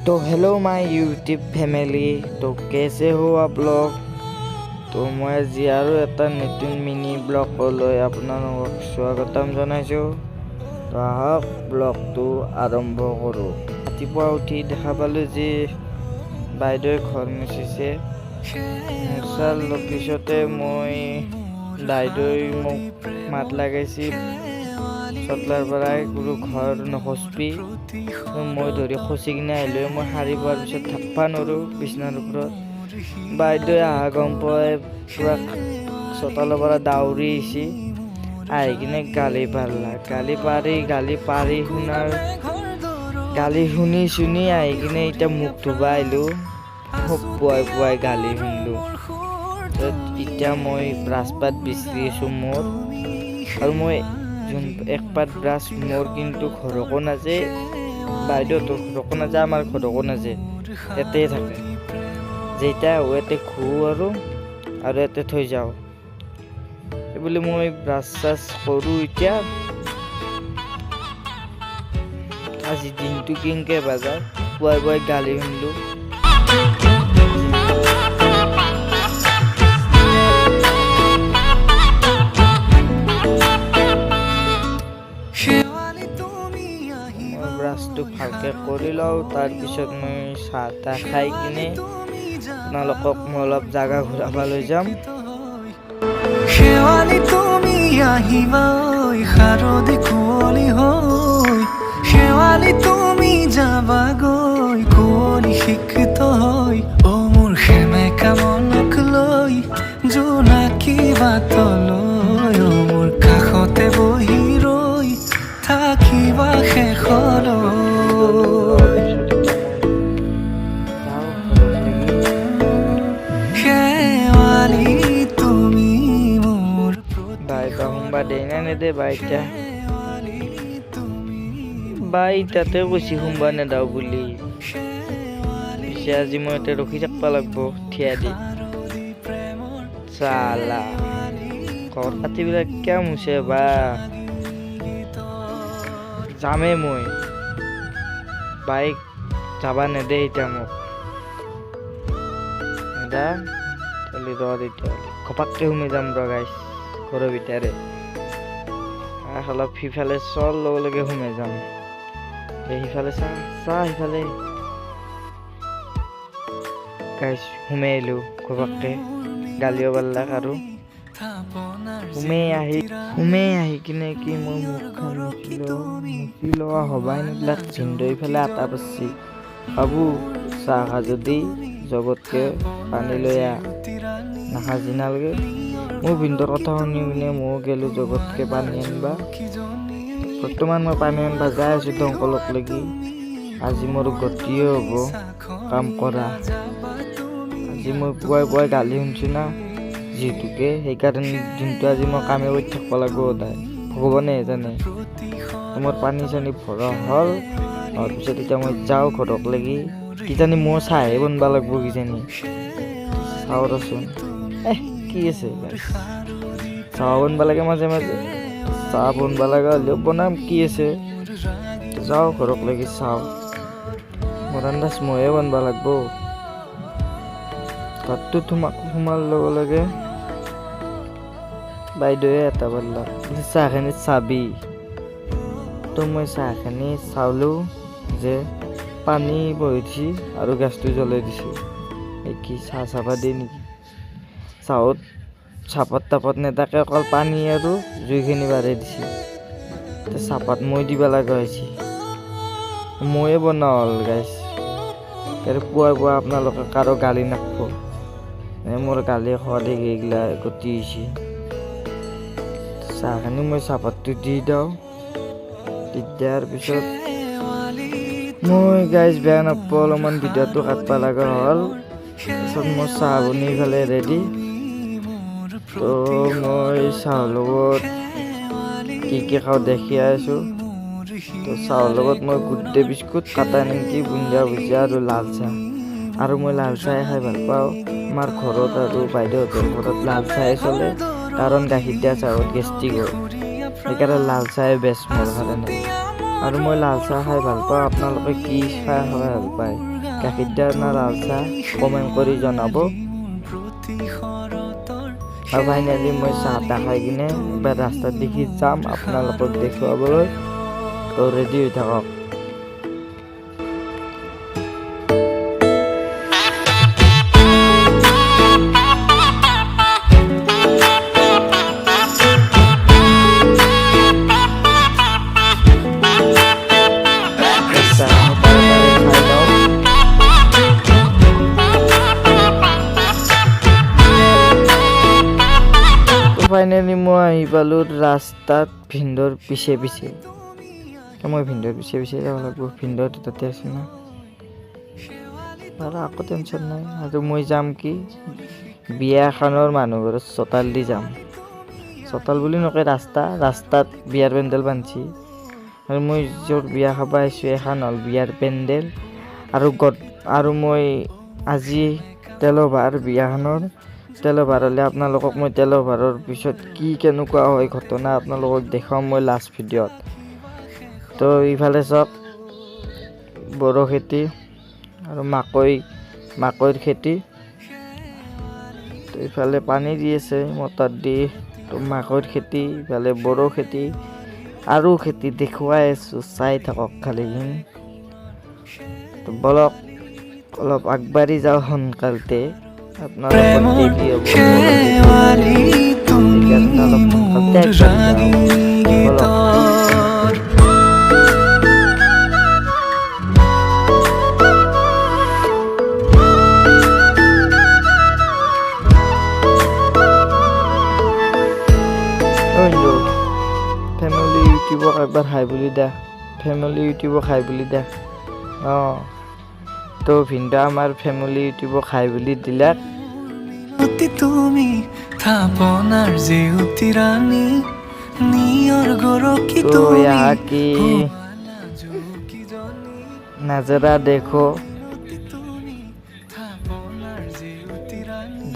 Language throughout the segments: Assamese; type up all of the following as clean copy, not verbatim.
तो हेलो माय यूट्यूब फैमिली, तो कैसे हो आप लोग। तो मैं আজি আৰু এটা নতুন মিনি ব্লগ লৈ আপোনালোকক স্বাগতম জনাইছোঁ। তো আহক ব্লগটো আৰম্ভ কৰোঁ। ৰাতিপুৱা উঠি দেখা পালোঁ যে বাইদেৱে ঘৰ মুচিছে। মুচাৰ পিছতে মই বাইদেৱে মোক মাত লগাইছিল চটলাৰ পৰাই কোনো ঘৰ নখচবি। মই ধৰি খচি কিনে আহিলোঁ। মই সাৰি পোৱাৰ পিছত থাকবা নোৱাৰোঁ বিচনাৰ ওপৰত। বাইদেৱে আহা গম পাই পুৰা চোতালৰ পৰা দাউৰি আহিছে। আহি কিনে গালি পাৰলা। গালি শুনি শুনি আহি কিনে এতিয়া মুখ ধুবা আহিলোঁ। খুব পুৱাই গালি শুনিলোঁ। এতিয়া মই ব্ৰাছ পাত বিচাৰি আছোঁ মোৰ। আৰু মই এক পাত ব্ৰাছ মোৰ কিন্তু ঘৰকো নাযায়, বাইদেউহঁতৰ ঘৰকো নাযায়, আমাৰ ঘৰকো নাযায়। ইয়াতে থাকে। যেতিয়া ইয়াতে ঘূৰোঁ আৰু ইয়াতে থৈ যাওঁ। এইবুলি মই ব্ৰাছ চাছ কৰোঁ। এতিয়া আজি দিনটো কিনকে বাজাৰ পুৱাই গালি শুনিলোঁ। ব্ৰাছটো ভালকৈ কৰি লওঁ। তাৰপিছত মই চাহ তাহ খাই কিনে আপোনালোকক মই অলপ জাগা ঘূৰাব লৈ যাম। শেৱালি তুমি আহিবা শাৰদী কুঁৱলী হৈ, শেৱালি তুমি যাবাগৈ কুঁৱলী শিক্ষিত হৈ। অ মোৰ সেমেকা মনক লৈ জোনাকী বাটলৈ, অ মোৰ কাষতে বহি ৰৈ থাকিবা শেষলৈ। সোমবাৰ দেই না নেদে বাইতা তাতে কৈছি সোমবাৰ নেদাও বুলি। পিছে আজি মই এতিয়া ৰখি থাকিব লাগিব থিয়া দি। চালা ঘৰ পাতিবিলাক কিয় মুছে বা যামেই মই। বাইক যাবা নেদে এতিয়া মোক নেদা। এতিয়া ঘপাককে সোমাই যাম গাইছ ঘৰৰ ভিতৰে। অলপ সিফালে চল লগে সোমাই যাম। সিফালে চা সিফালে গাইছ সোমাই আহিলোঁ ঘপাককে। গালিও পাৰলাক আৰু সোমাই আহি কিনে কি মই মুখখন মুচি লোৱা হবাই নেলাক। ভিনদেউ ইফালে আটা পাৰছি। বাবু চাহ খা যদি জগতকে পানী লৈ আহ। নাখাজি নালগে। মোৰ ভিনদেউৰ কথা শুনি কিনে ময়ো গেলোঁ জগতকে পানী আনিবা। বৰ্তমান মই পানী আনিবা যাই আছোঁ দমকলক লাগি। আজি মোৰ গতিয়ে হ'ব কাম কৰা। আজি মই পুৱাই গালি শুনছোঁ না যিহেতুকে, সেইকাৰণে দিনটো আজি মই কামে কৰি থাকিব লাগিব সদায়। ভগৱানে জানে। মোৰ পানী চানী ভৰা হ'ল। তাৰপিছত এতিয়া মই যাওঁ ঘৰক লাগি। কিজানি মোৰ চাহে বনবা লাগিব কিজানি। চাওঁ ৰচোন কি আছে চাহ বনবা লাগে মাজে মাজে। চাহ বনবা লগা হ'লেও বনাম, কি আছে। যাওঁ ঘৰক লাগি চাওঁ। মোৰ আন্দাজ ময়ে বনবা লাগিব। ঘৰটো সোমাৰ লগে লগে বাইদেৱে এটা পাৰলাক চাহখিনি চাবি। তো মই চাহখিনি চালোঁ যে পানী বহি দিছে আৰু গেছটো জ্বলাই দিছে। এই কি চাহ চাবা দিয়ে নেকি। চাহত চাহপাত তাপাত নেদাকে অকল পানী আৰু জুইখিনি বাঢ়াই দিছে। চাহপাত মই দিব লগা হৈছে। ময়ে বনোৱা হ'ল গাইছ। পুৱাই আপোনালোকে কাৰো গালি নাখাব। মোৰ গালি খোৱা দেখি এইগিলা গতি হৈছে। চাহখিনি মই চাহপাতটো দি দিওঁ। দি দিয়াৰ পিছত মই গাইজ বেয়া নাপাওঁ, অলপমান ভিডিঅ'টো কাটবা লগা হ'ল। তাৰপিছত মোৰ চাহ বনি ফালে ৰেডি। তো মই চাহৰ লগত কি খাওঁ দেখি আছোঁ। তো চাহৰ লগত মই গুড ডে বিস্কুট, কাটা নিমকি, বুন্দিয়া ভুজিয়া আৰু লাল চাহ। আৰু মই লাল চাহে খাই ভাল পাওঁ। আমাৰ ঘৰত আৰু বাইদেউহঁতৰ ঘৰত লাল চাহে চলে, কাৰণ গাখীৰ দিয়া চাহত গেষ্ট্ৰিক হয়। সেইকাৰণে লাল চাহে বেষ্ট মোৰ কাৰণে। আৰু মই লাল চাহ খাই ভাল পাওঁ। আপোনালোকে কি চাহ খাই ভাল পায়, গাখীৰ দিয়া না লাল চাহ, কমেণ্ট কৰি জনাব। আৰু ফাইনেলি মই চাহ তাহ খাই কিনে এবাৰ ৰাস্তাত দেখি যাম আপোনালোকক দেখুৱাবলৈ। তো ৰেডি হৈ থাকক। ফাইনেলি মই আহি পালোঁ ৰাস্তাত ভিন্দৰ পিছে পিছে। মই ভিন্দৰ পিছে পিছে যাব লাগিব, ভিন্দৰটো তাতে আছে না, আৰু আকৌ টেনশ্যন নাই। আৰু মই যাম কি বিয়া এখনৰ মানুহ ঘৰত চোতাল দি যাম। চোতাল বুলি নকয়, ৰাস্তাত বিয়াৰ পেণ্ডেল বান্ধছি। আৰু মই য'ত বিয়া খাব আহিছোঁ এখন হ'ল বিয়াৰ পেণ্ডেল। আৰু মই আজি তেলভাৰ বিয়াখনৰ তেলভাৰ হ'লে আপোনালোকক মই তেলভাৰৰ পিছত কি কেনেকুৱা হয় ঘটনা আপোনালোকক দেখাম মই লাষ্ট ভিডিঅ'ত। তো ইফালে চাওক বড়ো খেতি আৰু মাকৈৰ খেতি। তো ইফালে পানী দি আছে মটৰ দি, তো মাকৈৰ খেতি, ইফালে বড়ো খেতি আৰু খেতি দেখুৱাই আছোঁ, চাই থাকক খালি। তো বলক অলপ আগবাঢ়ি যাওঁ সোনকালতে, আপোনালোকৰ দেৰি হ'ব। সেইকাৰণে অলপ সোনকালতে আগবাঢ়ি যাওঁ। ফেমিলি ইউটিউবক একবাৰ হাই বুলি দে, ফেমিলি ইউটিউবক হাই বুলি দে। তো ভিন্দা আমাৰ ফেমিলি ইউটিউবক হাই বুলি দিলে। তুমি থাপনাৰ জেউতি ৰাণী নিয়ৰ গৰকি তো यहाँ की नजारा देखो,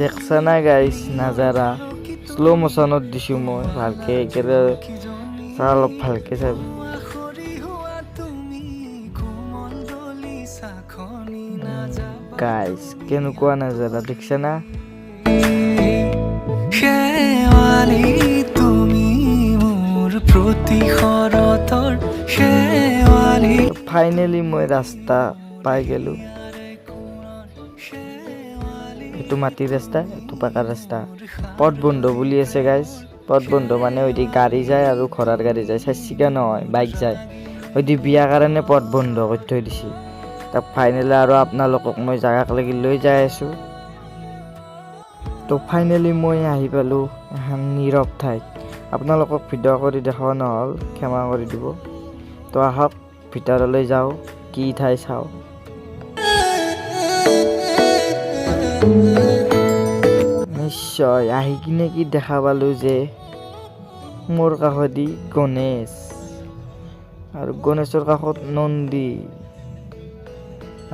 দেখছা না গাইছ নাজাৰা। শ্ল' মোশনত দিছোঁ মই ভালকে, একেবাৰে অলপ ভালকে চাব। গাইছ কেনেকুৱা নাজাৰা দেখছা না। শেৱালি তুমি মোৰ প্ৰতিশৰতৰ শেৱালি। ফাইনেলি মই ৰাস্তা পাই গেলোঁ। এইটো মাটিৰ ৰাস্তা, এইটো পাকা ৰাস্তা। পথ বন্ধ বুলি আছে গাইজ। পথ বন্ধ মানে ওইদি গাড়ী যায় আৰু ঘোঁৰাৰ গাড়ী যায়, চাৰিচকীয়া নহয় বাইক যায়। ওইদি বিয়াৰ কাৰণে পথ বন্ধ কৰি থৈ দিছে। তাক ফাইনেলি আৰু আপোনালোকক মই জাগাক লাগি লৈ যাই আছোঁ। তো ফাইনেলি মই আহি পালোঁ এখন নীৰৱ ঠাইত। আপোনালোকক ভিডিঅ' কৰি দেখুওৱা নহ'ল, ক্ষমা কৰি দিব। তো আহক ভিতৰলৈ যাওঁ, কি ঠাই চাওঁ। নিশ্চয় আহি কিনে কি দেখা পালোঁ যে মোৰ কাষেদি গণেশ আৰু গণেশৰ কাষত নন্দী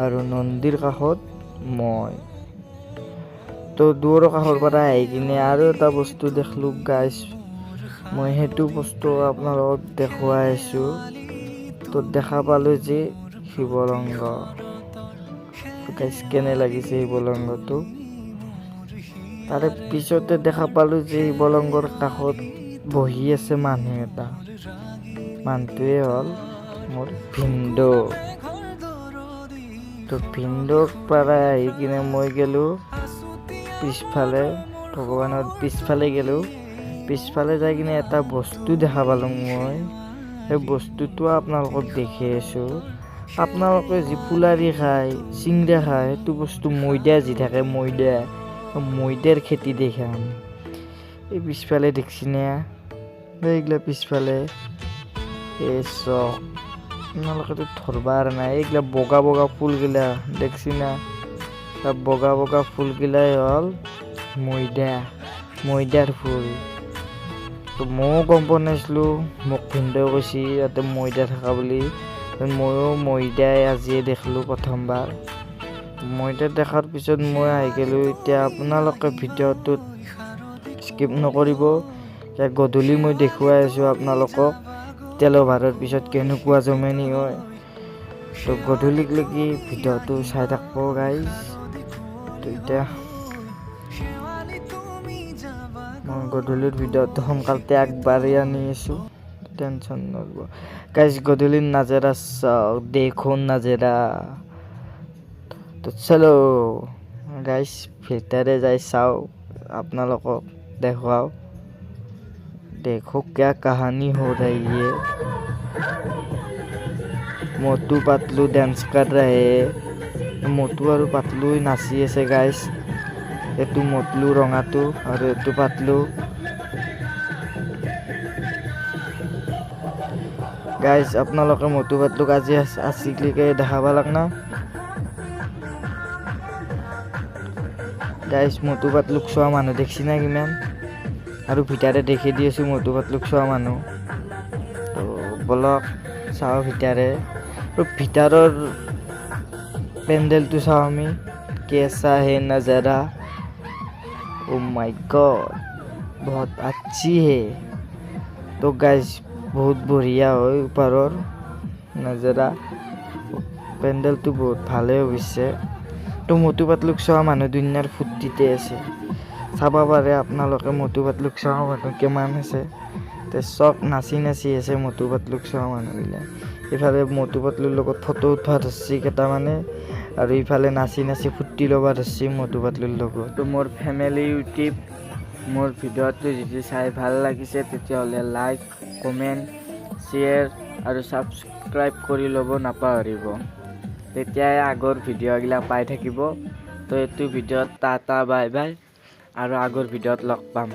আৰু নন্দীৰ কাষত মই। তো দূৰৰ কাষৰ পৰা আহি কিনে আৰু এটা বস্তু দেখিলোঁ গাইজ। মই সেইটো বস্তু আপোনালোকক দেখুৱাই আছোঁ। তো দেখা পালোঁ যে শিৱলিংগ। গাইজ কেনে লাগিছে শিৱলিংগটো। তাৰে পিছতে দেখা পালোঁ যে শিৱলিংগৰ কাষত বহি আছে মানুহ এটা। মানুহটোৱে হ'ল মোৰ ভিন্দৌ। তো ভিন্দৌৰ পৰা আহি কিনে মই গ'লোঁ পিছফালে, ভগৱানৰ পিছফালে গ'লোঁ। পিছফালে যাই কিনে এটা বস্তু দেখা পালোঁ মই। সেই বস্তুটো আপোনালোকক দেখি আছোঁ। আপোনালোকে যি ফুলাৰি খায়, চিংৰা খায়, সেইটো বস্তু ময়দা যি থাকে, ময়দাৰ খেতি দেখাম। এই পিছফালে দেখছি না, এইগিলা পিছফালে এই চক, আপোনালোকেতো ধৰবাৰ নাই। এইগিলা বগা বগা ফুলগিলা দেখছি না, বগা বগা ফুলগিলাই হ'ল ময়দাৰ ফুল। তো ময়ো গম পোৱা নাছিলোঁ, মোক ভিন্দৌ কৈছি ইয়াতে ময়দা থকা বুলি। ময়ো ময়দাই আজিয়ে দেখিলোঁ প্ৰথমবাৰ। ময়দা দেখাৰ পিছত মই আহি গ'লোঁ। এতিয়া আপোনালোকে ভিডিঅ'টোত স্কিপ নকৰিব, গধূলি মই দেখুৱাই আছোঁ আপোনালোকক ডিজিটেল অভাৰৰ পিছত কেনেকুৱা জমনি হয়। তো গধূলিকলৈকে ভিডিঅ'টো চাই থাকিব গাইজ। তো এতিয়া মই গধূলিৰ ভিডিঅ'টো সোনকালতে আগবাঢ়ি আনি আছোঁ, টেনশ্যন নল'ব গাইজ। গধূলিৰ নাজাৰা চাওক, দেখোন নাজাৰা। তো চলো গাইজ, ভিতৰে যাই চাওঁ, আপোনালোকক দেখুৱাওঁ। देखो क्या कहानी हो रही है। मोटू पतलू डांस कर रहे हैं। मोटू और पतलू नाची আছে গাইজ। এইটো মোটলু ৰঙাটো আৰু এইটো পাতলু। গাইজ আপোনালোকে মোটু পাতলুক আজি আছিলিকে দেখাব লাগ না গাইজ। মোটু পাতলুক চোৱা মানুহ দেখছি না কিমান, আৰু ভিতৰে দেখি দি আছোঁ মোটু পাতলুক চোৱা মানুহ। তো বলক চাওঁ ভিতৰে। ভিতৰৰ পেণ্ডেলটো চাওঁ আমি, কেঁচা হে নজাৰা। ओ माय गॉड बहुत अच्छी है। तो गाइज बहुत बढ़िया হয় ওপৰৰ নজাৰা। পেণ্ডেলটো বহুত ভালে হৈছে। তো মোটু পাতলুক চোৱা মানুহ দুনিয়াৰ ফূৰ্তিতে আছে। চাব পাৰে আপোনালোকে মোটু পাতলুক চোৱা মানুহ কিমান আছে। তো চব নাচি নাচি আছে মোটু পাতলুক চোৱা মানুহবিলাক। ইফালে মোটু পাতলুৰ লগত ফটো উঠোৱা ধৰিছে কেইটামানে, আৰু ইফালে নাচি নাচি ফূৰ্তি ল'ব ধৰিছে মোটু পাতলুৰ লগত। তো মোৰ ফেমিলি ইউটিউব, মোৰ ভিডিঅ'টো যদি চাই ভাল লাগিছে তেতিয়াহ'লে লাইক, কমেণ্ট, শ্বেয়াৰ আৰু ছাবস্ক্ৰাইব কৰি ল'ব নাপাহৰিব। তেতিয়াই আগৰ ভিডিঅ'বিলাক পাই থাকিব। তো এইটো ভিডিঅ'ত টাটা বাই বাই, আৰু আগৰ ভিডিঅ'ত লগ পাম।